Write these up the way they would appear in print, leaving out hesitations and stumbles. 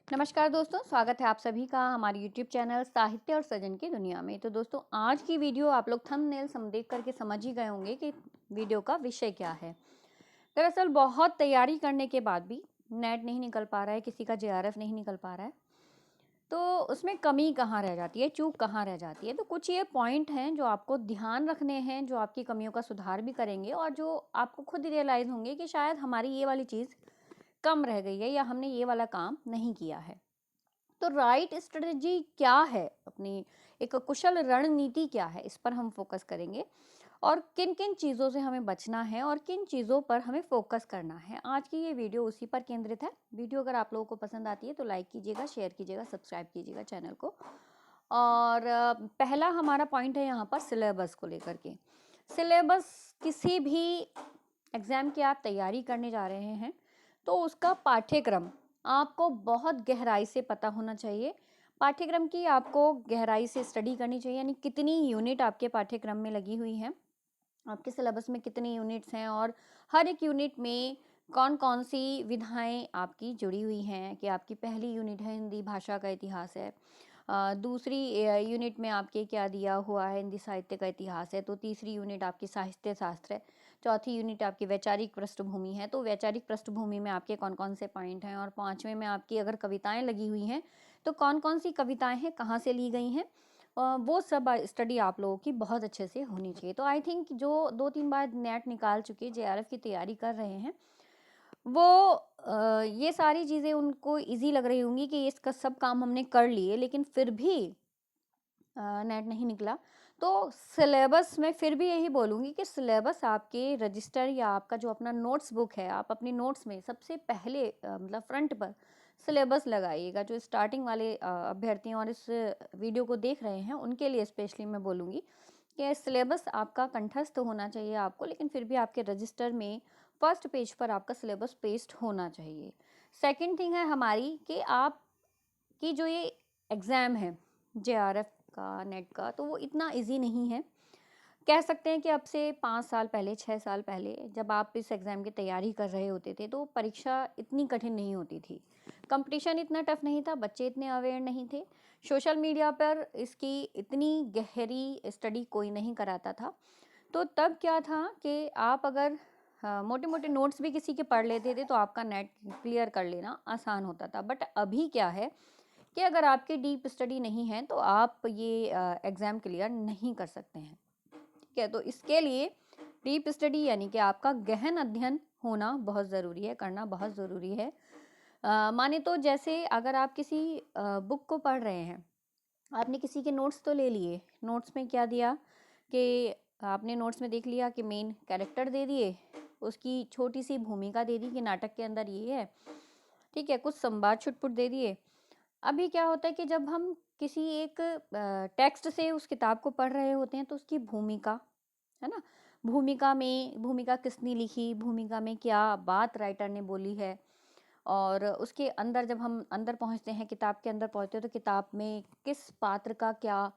नमस्कार दोस्तों, स्वागत है आप सभी का हमारे YouTube चैनल साहित्य और सृजन की दुनिया में। तो दोस्तों, आज की वीडियो आप लोग थंबनेल देख करके समझ ही गए होंगे कि वीडियो का विषय क्या है। दरअसल बहुत तैयारी करने के बाद भी नेट नहीं निकल पा रहा है, किसी का JRF नहीं निकल पा रहा है, तो उसमें कमी कहाँ रह जाती है, चूक कहाँ रह जाती है। तो कुछ ये पॉइंट हैं जो आपको ध्यान रखने हैं, जो आपकी कमियों का सुधार भी करेंगे और जो आपको खुद रियलाइज़ होंगे कि शायद हमारी ये वाली चीज़ कम रह गई है या हमने ये वाला काम नहीं किया है। तो राइट स्ट्रेटजी क्या है, अपनी एक कुशल रणनीति क्या है, इस पर हम फोकस करेंगे और किन किन चीज़ों से हमें बचना है और किन चीज़ों पर हमें फोकस करना है। आज की ये वीडियो उसी पर केंद्रित है। वीडियो अगर आप लोगों को पसंद आती है तो लाइक कीजिएगा, शेयर कीजिएगा, सब्सक्राइब कीजिएगा चैनल को। और पहला हमारा पॉइंट है यहाँ पर सिलेबस को लेकर के। सिलेबस किसी भी एग्ज़ाम की आप तैयारी करने जा रहे हैं तो उसका पाठ्यक्रम आपको बहुत गहराई से पता होना चाहिए। पाठ्यक्रम की आपको गहराई से स्टडी करनी चाहिए, यानी कितनी यूनिट आपके पाठ्यक्रम में लगी हुई हैं, आपके सिलेबस में कितनी यूनिट्स हैं और हर एक यूनिट में कौन कौन सी विधाएं आपकी जुड़ी हुई हैं। कि आपकी पहली यूनिट है हिंदी भाषा का इतिहास है, दूसरी यूनिट में आपके क्या दिया हुआ है, हिंदी साहित्य का इतिहास है, तो तीसरी यूनिट आपकी साहित्य शास्त्र है, चौथी यूनिट आपकी वैचारिक पृष्ठभूमि है। तो वैचारिक पृष्ठभूमि में आपके कौन कौन से पॉइंट हैं, और पाँचवें में आपकी अगर कविताएं लगी हुई हैं तो कौन कौन सी कविताएं हैं, कहाँ से ली गई हैं, वो सब स्टडी आप लोगों की बहुत अच्छे से होनी चाहिए। तो आई थिंक जो 2-3 बार नेट निकाल चुके JRF की तैयारी कर रहे हैं, वो ये सारी चीज़ें उनको इजी लग रही होंगी कि इसका सब काम हमने कर लिए, लेकिन फिर भी नेट नहीं निकला। तो सिलेबस में फिर भी यही बोलूँगी कि सिलेबस आपके रजिस्टर या आपका जो अपना नोट्स बुक है, आप अपनी नोट्स में सबसे पहले मतलब फ्रंट पर सिलेबस लगाइएगा। जो स्टार्टिंग वाले अभ्यर्थी और इस वीडियो को देख रहे हैं उनके लिए स्पेशली मैं बोलूँगी कि सिलेबस आपका कंठस्थ होना चाहिए आपको, लेकिन फिर भी आपके रजिस्टर में फर्स्ट पेज पर आपका सिलेबस पेस्ट होना चाहिए। सेकंड थिंग है हमारी कि आप कि जो ये एग्ज़ाम है JRF का, नेट का, तो वो इतना इजी नहीं है। कह सकते हैं कि अब से 5 साल पहले, 6 साल पहले जब आप इस एग्ज़ाम की तैयारी कर रहे होते थे तो परीक्षा इतनी कठिन नहीं होती थी। कंपटीशन इतना टफ नहीं था, बच्चे इतने अवेयर नहीं थे। सोशल मीडिया पर इसकी इतनी गहरी स्टडी कोई नहीं कराता था। तो तब क्या था कि आप अगर मोटे-मोटे नोट्स भी किसी के पढ़ लेते थे तो आपका नेट क्लियर कर लेना आसान होता था। बट अभी क्या है कि अगर आपकी डीप स्टडी नहीं है तो आप ये एग्ज़ाम क्लियर नहीं कर सकते हैं। ठीक है, तो इसके लिए डीप स्टडी यानी कि आपका गहन अध्ययन होना बहुत ज़रूरी है, करना बहुत ज़रूरी है। माने तो जैसे अगर आप किसी बुक को पढ़ रहे हैं, आपने किसी के नोट्स तो ले लिए, नोट्स में क्या दिया कि आपने नोट्स में देख लिया कि मेन कैरेक्टर दे दिए, उसकी छोटी सी भूमिका दे दी कि नाटक के अंदर ये है, ठीक है, कुछ संवाद छुटपुट दे दिए। अभी क्या होता है कि जब हम किसी एक टेक्स्ट से उस किताब को पढ़ रहे होते हैं तो उसकी भूमिका, है ना? भूमिका किसने लिखी, भूमिका में क्या बात राइटर ने बोली है, और उसके अंदर जब हम अंदर पहुँचते हैं, किताब के अंदर पहुँचते हैं तो किताब में किस पात्र का क्या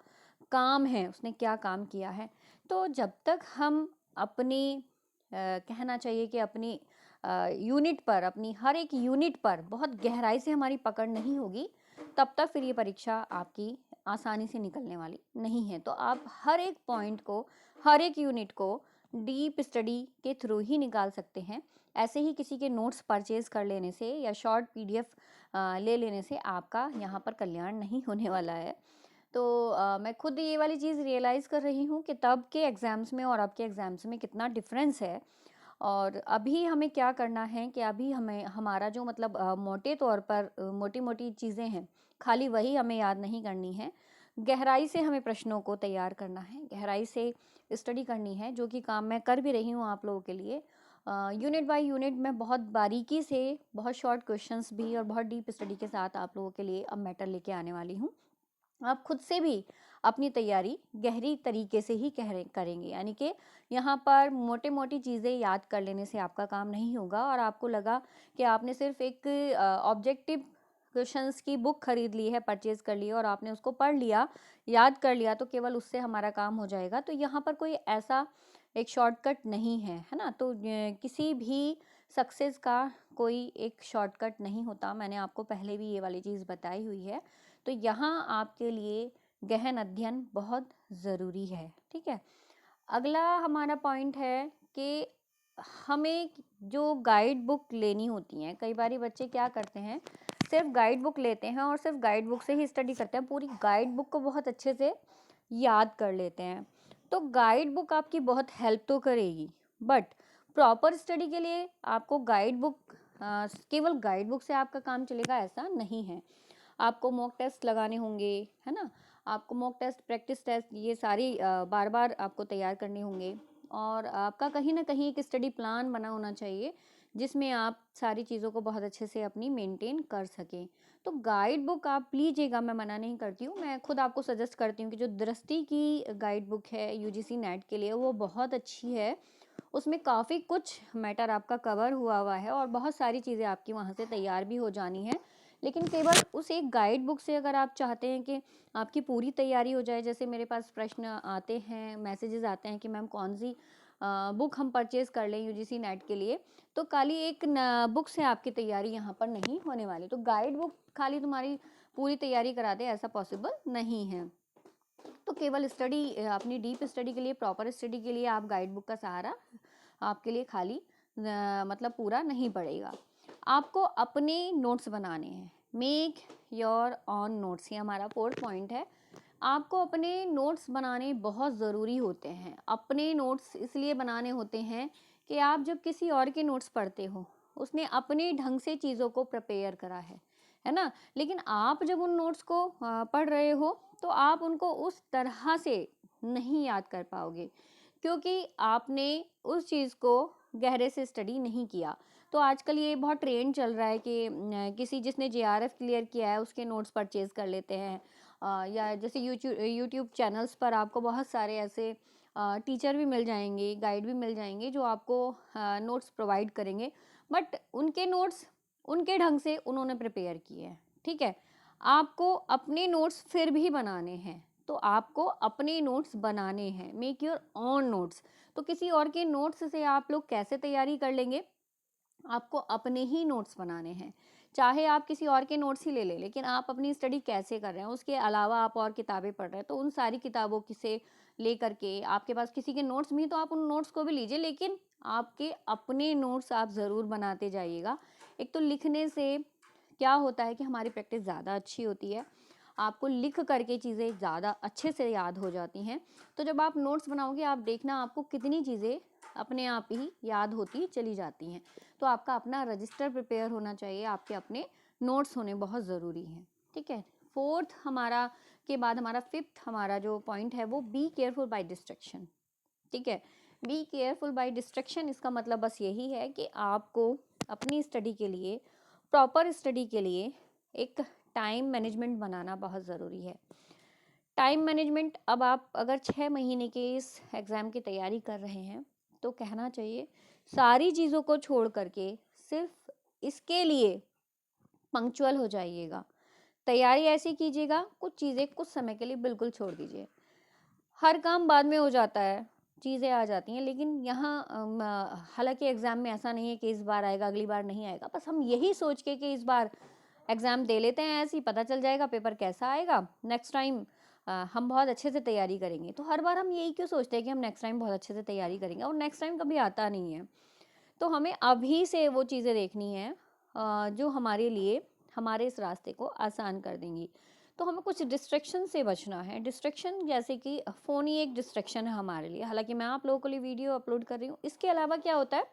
काम है, उसने क्या काम किया है। तो जब तक हम अपनी कहना चाहिए कि अपनी यूनिट पर, अपनी हर एक यूनिट पर बहुत गहराई से हमारी पकड़ नहीं होगी, तब तक फिर ये परीक्षा आपकी आसानी से निकलने वाली नहीं है। तो आप हर एक पॉइंट को, हर एक यूनिट को डीप स्टडी के थ्रू ही निकाल सकते हैं। ऐसे ही किसी के नोट्स परचेज कर लेने से या शॉर्ट PDF ले लेने से आपका यहाँ पर कल्याण नहीं होने वाला है। तो मैं खुद ये वाली चीज़ रियलाइज़ कर रही हूँ कि तब के एग्ज़ाम्स में और अब के एग्ज़ाम्स में कितना डिफरेंस है। और अभी हमें क्या करना है कि अभी हमें हमारा जो मतलब मोटे तौर पर मोटी-मोटी चीज़ें हैं, खाली वही हमें याद नहीं करनी है। गहराई से हमें प्रश्नों को तैयार करना है, गहराई से स्टडी करनी है, जो कि काम मैं कर भी रही हूँ आप लोगों के लिए। यूनिट बाय यूनिट मैं बहुत बारीकी से, बहुत शॉर्ट क्वेश्चंस भी और बहुत डीप स्टडी के साथ आप लोगों के लिए अब मैटर लेके आने वाली हूँ। आप खुद से भी अपनी तैयारी गहरी तरीके से ही करेंगे, यानी कि यहाँ पर मोटी-मोटी चीज़ें याद कर लेने से आपका काम नहीं होगा और आपको लगा कि आपने सिर्फ एक ऑब्जेक्टिव क्वेश्चंस की बुक खरीद ली है, परचेज कर ली है और आपने उसको पढ़ लिया, याद कर लिया तो केवल उससे हमारा काम हो जाएगा। तो यहाँ पर कोई ऐसा एक शॉर्टकट नहीं है, है ना? तो किसी भी सक्सेस का कोई एक शॉर्टकट नहीं होता, मैंने आपको पहले भी ये वाली चीज़ बताई हुई है। तो यहाँ आपके लिए गहन अध्ययन बहुत ज़रूरी है, ठीक है। अगला हमारा पॉइंट है कि हमें जो गाइड बुक लेनी होती हैं, कई बारी बच्चे क्या करते हैं, सिर्फ गाइड बुक लेते हैं और सिर्फ गाइड बुक से ही स्टडी करते हैं, पूरी गाइड बुक को बहुत अच्छे से याद कर लेते हैं। तो गाइड बुक आपकी बहुत हेल्प तो करेगी, बट प्रॉपर स्टडी के लिए आपको गाइड बुक, केवल गाइड बुक से आपका काम चलेगा ऐसा नहीं है। आपको मॉक टेस्ट लगाने होंगे, है ना, आपको मॉक टेस्ट, प्रैक्टिस टेस्ट, ये सारी बार बार आपको तैयार करने होंगे। और आपका कहीं ना कहीं एक स्टडी प्लान बना होना चाहिए जिसमें आप सारी चीज़ों को बहुत अच्छे से अपनी मेंटेन कर सकें। तो गाइड बुक आप लीजिएगा, मैं मना नहीं करती हूँ, मैं खुद आपको सजेस्ट करती हूँ कि जो दृष्टि की गाइड बुक है यूजीसी नेट के लिए, वो बहुत अच्छी है। उसमें काफ़ी कुछ मैटर आपका कवर हुआ है और बहुत सारी चीज़ें आपकी वहाँ से तैयार भी हो जानी है। लेकिन केवल उस एक गाइड बुक से अगर आप चाहते हैं कि आपकी पूरी तैयारी हो जाए, जैसे मेरे पास प्रश्न आते हैं, मैसेजेस आते हैं कि मैम कौन सी बुक हम परचेज कर लें यूजीसी नेट के लिए, तो खाली एक बुक से आपकी तैयारी यहाँ पर नहीं होने वाली। तो गाइड बुक खाली तुम्हारी पूरी तैयारी करा दे, ऐसा पॉसिबल नहीं है। तो केवल स्टडी, अपनी डीप स्टडी के लिए, प्रॉपर स्टडी के लिए आप गाइड बुक का सहारा आपके लिए खाली मतलब पूरा नहीं पड़ेगा। आपको अपने नोट्स बनाने हैं, मेक योर ऑन नोट्स, ये हमारा 4th पॉइंट है। आपको अपने नोट्स बनाने बहुत ज़रूरी होते हैं। अपने नोट्स इसलिए बनाने होते हैं कि आप जब किसी और के नोट्स पढ़ते हो, उसने अपने ढंग से चीज़ों को प्रिपेयर करा है ना, लेकिन आप जब उन नोट्स को पढ़ रहे हो तो आप उनको उस तरह से नहीं याद कर पाओगे, क्योंकि आपने उस चीज़ को गहरे से स्टडी नहीं किया। तो आजकल ये बहुत ट्रेंड चल रहा है कि किसी जिसने जेआरएफ क्लियर किया है उसके नोट्स परचेज कर लेते हैं, या जैसे यूट्यूब चैनल्स पर आपको बहुत सारे ऐसे टीचर भी मिल जाएंगे, गाइड भी मिल जाएंगे जो आपको नोट्स प्रोवाइड करेंगे, बट उनके नोट्स उनके ढंग से उन्होंने प्रिपेयर किए हैं, ठीक है। आपको अपने नोट्स फिर भी बनाने हैं, तो आपको अपने नोट्स बनाने हैं, मेक योर ओन नोट्स। तो किसी और के नोट्स से आप लोग कैसे तैयारी कर लेंगे, आपको अपने ही नोट्स बनाने हैं। चाहे आप किसी और के नोट्स ही ले लें, लेकिन आप अपनी स्टडी कैसे कर रहे हैं, उसके अलावा आप और किताबें पढ़ रहे हैं, तो उन सारी किताबों की से ले करके आपके पास किसी के नोट्स भी तो आप उन नोट्स को भी लीजिए, लेकिन आपके अपने नोट्स आप ज़रूर बनाते जाइएगा। एक तो लिखने से क्या होता है कि हमारी प्रैक्टिस ज़्यादा अच्छी होती है, आपको लिख करके चीज़ें ज़्यादा अच्छे से याद हो जाती हैं। तो जब आप नोट्स बनाओगे, आप देखना आपको कितनी चीज़ें अपने आप ही याद होती चली जाती हैं। तो आपका अपना रजिस्टर प्रिपेयर होना चाहिए, आपके अपने नोट्स होने बहुत ज़रूरी हैं, ठीक है। 4th हमारा के बाद हमारा 5th हमारा जो पॉइंट है वो बी केयरफुल बाय डिस्ट्रैक्शन, ठीक है। बी केयरफुल बाय डिस्ट्रैक्शन, इसका मतलब बस यही है कि आपको अपनी स्टडी के लिए, प्रॉपर स्टडी के लिए एक टाइम मैनेजमेंट बनाना बहुत ज़रूरी है। टाइम मैनेजमेंट, अब आप अगर 6 महीने के इस एग्ज़ाम की तैयारी कर रहे हैं तो कहना चाहिए सारी चीज़ों को छोड़ करके सिर्फ इसके लिए पंक्चुअल हो जाइएगा। तैयारी ऐसी कीजिएगा, कुछ चीज़ें कुछ समय के लिए बिल्कुल छोड़ दीजिए। हर काम बाद में हो जाता है, चीज़ें आ जाती हैं, लेकिन यहाँ हालांकि एग्ज़ाम में ऐसा नहीं है कि इस बार आएगा अगली बार नहीं आएगा, बस हम यही सोच के कि इस बार एग्ज़ाम दे लेते हैं, ऐसे ही पता चल जाएगा पेपर कैसा आएगा, नेक्स्ट टाइम हम बहुत अच्छे से तैयारी करेंगे। तो हर बार हम यही क्यों सोचते हैं कि हम नेक्स्ट टाइम बहुत अच्छे से तैयारी करेंगे, और नेक्स्ट टाइम कभी आता नहीं है। तो हमें अभी से वो चीज़ें देखनी है जो हमारे लिए हमारे इस रास्ते को आसान कर देंगी। तो हमें कुछ डिस्ट्रैक्शन से बचना है। डिस्ट्रैक्शन जैसे कि फ़ोन ही एक डिस्ट्रैक्शन है हमारे लिए, हालांकि मैं आप लोगों के लिए वीडियो अपलोड कर रही हूँ। इसके अलावा क्या होता है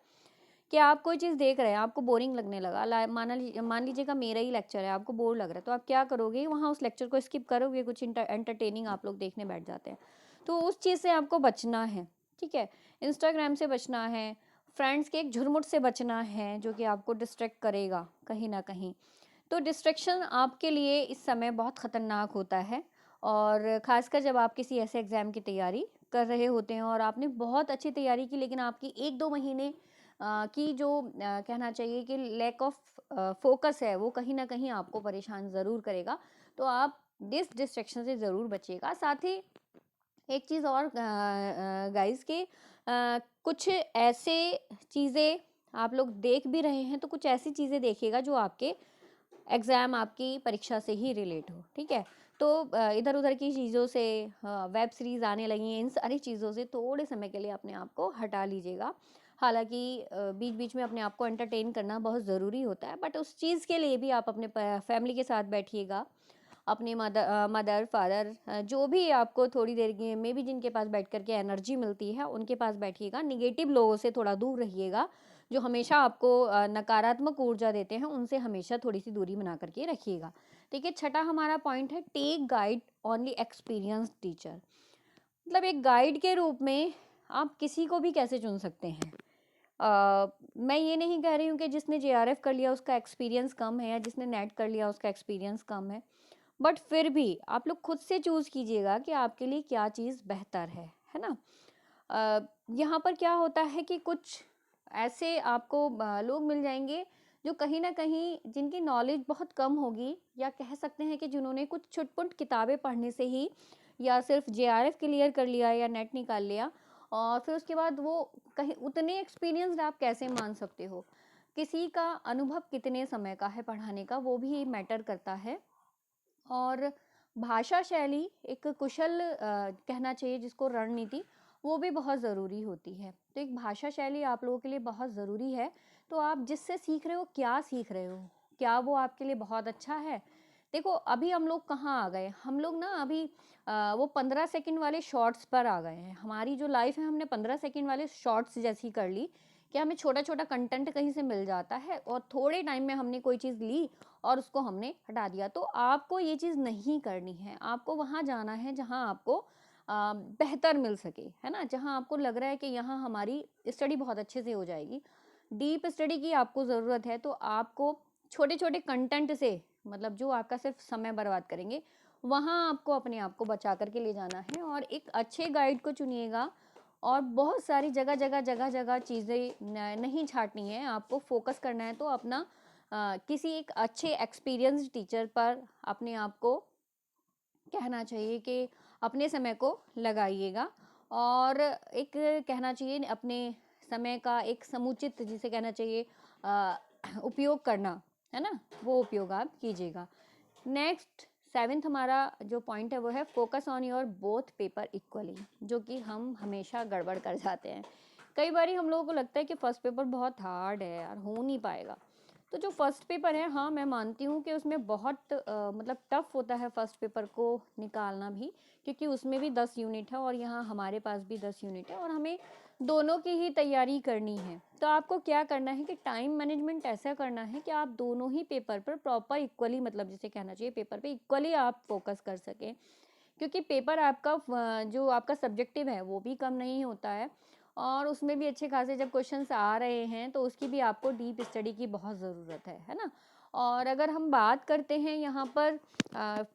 कि आप कोई चीज़ देख रहे हैं, आपको बोरिंग लगने लगा, मान लीजिएगा मेरा ही लेक्चर है, आपको बोर लग रहा है, तो आप क्या करोगे, वहाँ उस लेक्चर को स्किप करोगे, कुछ एंटरटेनिंग आप लोग देखने बैठ जाते हैं। तो उस चीज़ से आपको बचना है, ठीक है। इंस्टाग्राम से बचना है, फ्रेंड्स के एक झुरमुट से बचना है जो कि आपको डिस्ट्रैक्ट करेगा कहीं ना कहीं। तो डिस्ट्रैक्शन आपके लिए इस समय बहुत ख़तरनाक होता है, और ख़ासकर जब आप किसी ऐसे एग्ज़ाम की तैयारी कर रहे होते हैं और आपने बहुत अच्छी तैयारी की, लेकिन आपकी 1-2 महीने की जो कहना चाहिए कि लैक ऑफ फोकस है, वो कहीं ना कहीं आपको परेशान ज़रूर करेगा। तो आप डिस्ट्रैक्शन से ज़रूर बचिएगा। साथ ही एक चीज़ और गाइस के कुछ ऐसे चीज़ें आप लोग देख भी रहे हैं तो कुछ ऐसी चीज़ें देखिएगा जो आपके एग्ज़ाम, आपकी परीक्षा से ही रिलेट हो, ठीक है। तो इधर उधर की चीज़ों से, वेब सीरीज़ आने लगी हैं, इन सारी चीज़ों से थोड़े समय के लिए अपने आप को हटा लीजिएगा। हालांकि बीच बीच में अपने आप को एंटरटेन करना बहुत ज़रूरी होता है, बट उस चीज़ के लिए भी आप अपने फैमिली के साथ बैठिएगा, अपने मदर फादर, जो भी आपको थोड़ी देर के में भी जिनके पास बैठ कर के एनर्जी मिलती है उनके पास बैठिएगा। निगेटिव लोगों से थोड़ा दूर रहिएगा, जो हमेशा आपको नकारात्मक ऊर्जा देते हैं, उनसे हमेशा थोड़ी सी दूरी बना करके रखिएगा। ठीक है। छठा हमारा पॉइंट है, take guide only experience teacher. मतलब एक गाइड के रूप में आप किसी को भी कैसे चुन सकते हैं। मैं ये नहीं कह रही हूँ कि जिसने जेआरएफ कर लिया उसका एक्सपीरियंस कम है, या जिसने नेट कर लिया उसका एक्सपीरियंस कम है, बट फिर भी आप लोग खुद से चूज़ कीजिएगा कि आपके लिए क्या चीज़ बेहतर है ना। यहाँ पर क्या होता है कि कुछ ऐसे आपको लोग मिल जाएंगे जो कहीं ना कहीं जिनकी नॉलेज बहुत कम होगी, या कह सकते हैं कि जिन्होंने कुछ छुटपुट किताबें पढ़ने से ही या सिर्फ जेआरएफ क्लियर कर लिया या नेट निकाल लिया, और फिर उसके बाद वो कहीं उतने एक्सपीरियंस्ड आप कैसे मान सकते हो। किसी का अनुभव कितने समय का है पढ़ाने का, वो भी मैटर करता है। और भाषा शैली, एक कुशल कहना चाहिए जिसको रणनीति, वो भी बहुत ज़रूरी होती है। तो एक भाषा शैली आप लोगों के लिए बहुत ज़रूरी है। तो आप जिससे सीख रहे हो, क्या सीख रहे हो, क्या वो आपके लिए बहुत अच्छा है। देखो अभी हम लोग कहाँ आ गए, हम लोग ना अभी वो 15 सेकंड वाले शॉर्ट्स पर आ गए हैं। हमारी जो लाइफ है हमने 15 सेकंड वाले शॉर्ट्स जैसी कर ली कि हमें छोटा छोटा कंटेंट कहीं से मिल जाता है और थोड़े टाइम में हमने कोई चीज़ ली और उसको हमने हटा दिया। तो आपको ये चीज़ नहीं करनी है, आपको वहाँ जाना है जहाँ आपको बेहतर मिल सके, है ना, जहाँ आपको लग रहा है कि यहाँ हमारी स्टडी बहुत अच्छे से हो जाएगी। डीप स्टडी की आपको ज़रूरत है, तो आपको छोटे छोटे कंटेंट से, मतलब जो आपका सिर्फ समय बर्बाद करेंगे, वहाँ आपको अपने आप को बचा करके ले जाना है। और एक अच्छे गाइड को चुनिएगा, और बहुत सारी जगह जगह जगह जगह चीज़ें नहीं छाटनी है, आपको फोकस करना है। तो अपना किसी एक अच्छे एक्सपीरियंस्ड टीचर पर अपने आप को कहना चाहिए कि अपने समय को लगाइएगा। और एक कहना चाहिए अपने समय का एक समुचित, जिसे कहना चाहिए उपयोग करना, है ना, वो उपयोग आप कीजिएगा। नेक्स्ट 7th हमारा जो पॉइंट है वो है, focus on your both paper equally, जो कि हम हमेशा गड़बड़ कर जाते हैं। कई बार हम लोगों को लगता है कि फर्स्ट पेपर बहुत हार्ड है यार, हो नहीं पाएगा। तो जो फर्स्ट पेपर है, हाँ मैं मानती हूँ कि उसमें बहुत मतलब टफ होता है फर्स्ट पेपर को निकालना भी, क्योंकि उसमें भी 10 यूनिट है और यहाँ हमारे पास भी 10 यूनिट है, और हमें दोनों की ही तैयारी करनी है। तो आपको क्या करना है कि टाइम मैनेजमेंट ऐसा करना है कि आप दोनों ही पेपर पर प्रॉपर इक्वली, मतलब जिसे कहना चाहिए पेपर पे इक्वली आप फोकस कर सकें, क्योंकि पेपर आपका जो आपका सब्जेक्टिव है वो भी कम नहीं होता है, और उसमें भी अच्छे खासे जब क्वेश्चंस आ रहे हैं तो उसकी भी आपको डीप स्टडी की बहुत ज़रूरत है ना। और अगर हम बात करते हैं यहाँ पर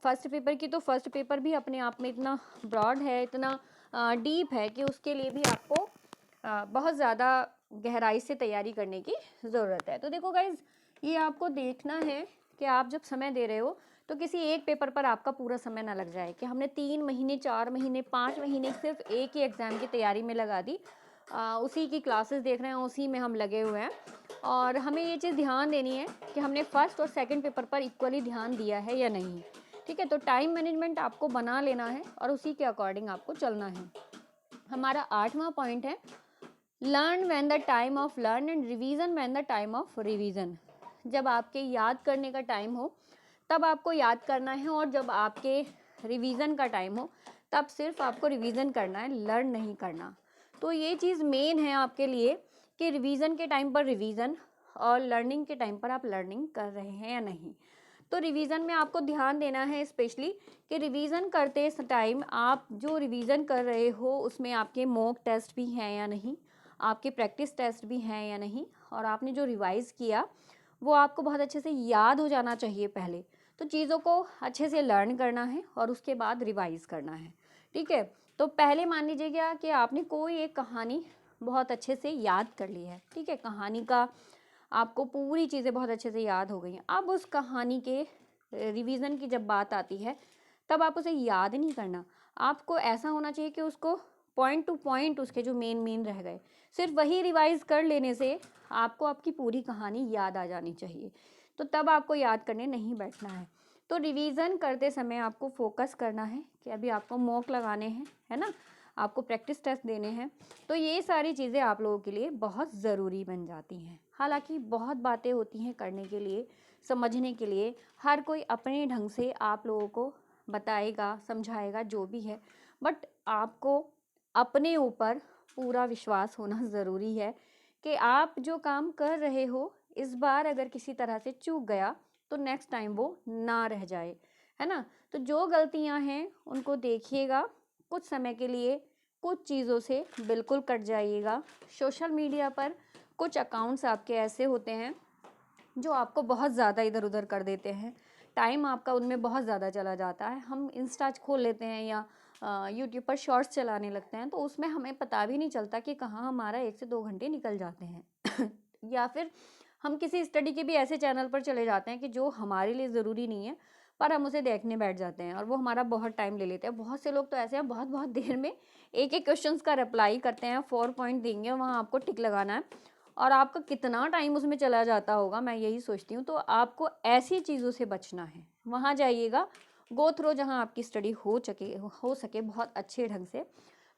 फर्स्ट पेपर की, तो फर्स्ट पेपर भी अपने आप में इतना ब्रॉड है, इतना डीप है कि उसके लिए भी आपको बहुत ज़्यादा गहराई से तैयारी करने की ज़रूरत है। तो देखो गाइज, ये आपको देखना है कि आप जब समय दे रहे हो तो किसी एक पेपर पर आपका पूरा समय ना लग जाए कि हमने 3 महीने 4 महीने 5 महीने सिर्फ एक ही एग्ज़ाम की तैयारी में लगा दी, उसी की क्लासेस देख रहे हैं, उसी में हम लगे हुए हैं। और हमें ये चीज़ ध्यान देनी है कि हमने फर्स्ट और सेकंड पेपर पर इक्वली ध्यान दिया है या नहीं। ठीक है। तो टाइम मैनेजमेंट आपको बना लेना है और उसी के अकॉर्डिंग आपको चलना है। हमारा 8वां पॉइंट है, learn when the time of learn and revision when the time of revision. जब आपके याद करने का टाइम हो तब आपको याद करना है, और जब आपके रिवीजन का टाइम हो तब सिर्फ आपको रिवीजन करना है, लर्न नहीं करना। तो ये चीज़ मेन है आपके लिए कि रिवीजन के टाइम पर रिवीजन और लर्निंग के टाइम पर आप लर्निंग कर रहे हैं या नहीं। तो रिवीजन में आपको ध्यान देना है स्पेशली कि रिवीजन करते टाइम आप जो रिवीजन कर रहे हो उसमें आपके मॉक टेस्ट भी हैं या नहीं, आपके प्रैक्टिस टेस्ट भी हैं या नहीं, और आपने जो रिवाइज किया वो आपको बहुत अच्छे से याद हो जाना चाहिए पहले। तो चीज़ों को अच्छे से लर्न करना है और उसके बाद रिवाइज करना है। ठीक है। तो पहले मान लीजिएगा कि आपने कोई एक कहानी बहुत अच्छे से याद कर ली है, ठीक है, कहानी का आपको पूरी चीज़ें बहुत अच्छे से याद हो गई हैं। अब उस कहानी के रिवीजन की जब बात आती है तब आप उसे याद नहीं करना, आपको ऐसा होना चाहिए कि उसको पॉइंट टू पॉइंट उसके जो मेन रह गए, सिर्फ वही रिवाइज कर लेने से आपको आपकी पूरी कहानी याद आ जानी चाहिए। तो तब आपको याद करने नहीं बैठना है। तो रिवीजन करते समय आपको फोकस करना है कि अभी आपको मॉक लगाने हैं, है ना, आपको प्रैक्टिस टेस्ट देने हैं। तो ये सारी चीज़ें आप लोगों के लिए बहुत ज़रूरी बन जाती हैं। हालांकि बहुत बातें होती हैं करने के लिए, समझने के लिए, हर कोई अपने ढंग से आप लोगों को बताएगा, समझाएगा, जो भी है, बट आपको अपने ऊपर पूरा विश्वास होना ज़रूरी है कि आप जो काम कर रहे हो इस बार अगर किसी तरह से चूक गया तो नेक्स्ट टाइम वो ना रह जाए, है ना। तो जो गलतियां हैं उनको देखिएगा, कुछ समय के लिए कुछ चीज़ों से बिल्कुल कट जाइएगा। सोशल मीडिया पर कुछ अकाउंट्स आपके ऐसे होते हैं जो आपको बहुत ज़्यादा इधर उधर कर देते हैं, टाइम आपका उनमें बहुत ज़्यादा चला जाता है। हम इंस्टा खोल लेते हैं या यूट्यूब पर शॉर्ट्स चलाने लगते हैं, तो उसमें हमें पता भी नहीं चलता कि कहाँ हमारा 1 से 2 घंटे निकल जाते हैं या फिर हम किसी स्टडी के भी ऐसे चैनल पर चले जाते हैं कि जो हमारे लिए ज़रूरी नहीं है, पर हम उसे देखने बैठ जाते हैं और वो हमारा बहुत टाइम ले लेते हैं। बहुत से लोग तो ऐसे हैं, बहुत बहुत देर में एक एक क्वेश्चंस का रिप्लाई करते हैं, 4 पॉइंट देंगे, वहाँ आपको टिक लगाना है और आपका कितना टाइम उसमें चला जाता होगा, मैं यही सोचती हूँ। तो आपको ऐसी चीज़ों से बचना है, वहाँ जाइएगा, गो थ्रो जहाँ आपकी स्टडी हो सके बहुत अच्छे ढंग से।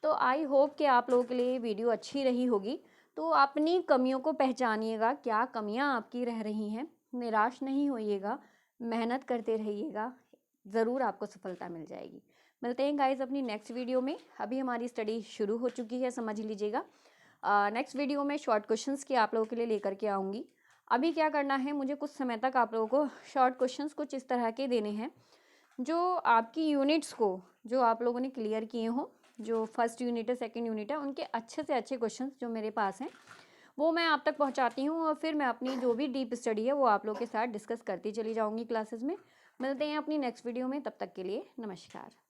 तो आई होप कि आप लोगों के लिए ये वीडियो अच्छी रही होगी। तो अपनी कमियों को पहचानिएगा, क्या कमियां आपकी रह रही हैं, निराश नहीं होइएगा, मेहनत करते रहिएगा, ज़रूर आपको सफलता मिल जाएगी। मिलते हैं गाइज अपनी नेक्स्ट वीडियो में। अभी हमारी स्टडी शुरू हो चुकी है, समझ लीजिएगा। नेक्स्ट वीडियो में शॉर्ट क्वेश्चंस की आप लोगों के लिए लेकर के आऊँगी। अभी क्या करना है, मुझे कुछ समय तक आप लोगों को शॉर्ट क्वेश्चंस कुछ इस तरह के देने हैं जो आपकी यूनिट्स को, जो आप लोगों ने क्लियर किए हों, जो फर्स्ट यूनिट है, सेकंड यूनिट है, उनके अच्छे से अच्छे क्वेश्चंस जो मेरे पास हैं वो मैं आप तक पहुंचाती हूं और फिर मैं अपनी जो भी डीप स्टडी है वो आप लोगों के साथ डिस्कस करती चली जाऊंगी क्लासेस में। मिलते हैं अपनी नेक्स्ट वीडियो में, तब तक के लिए नमस्कार।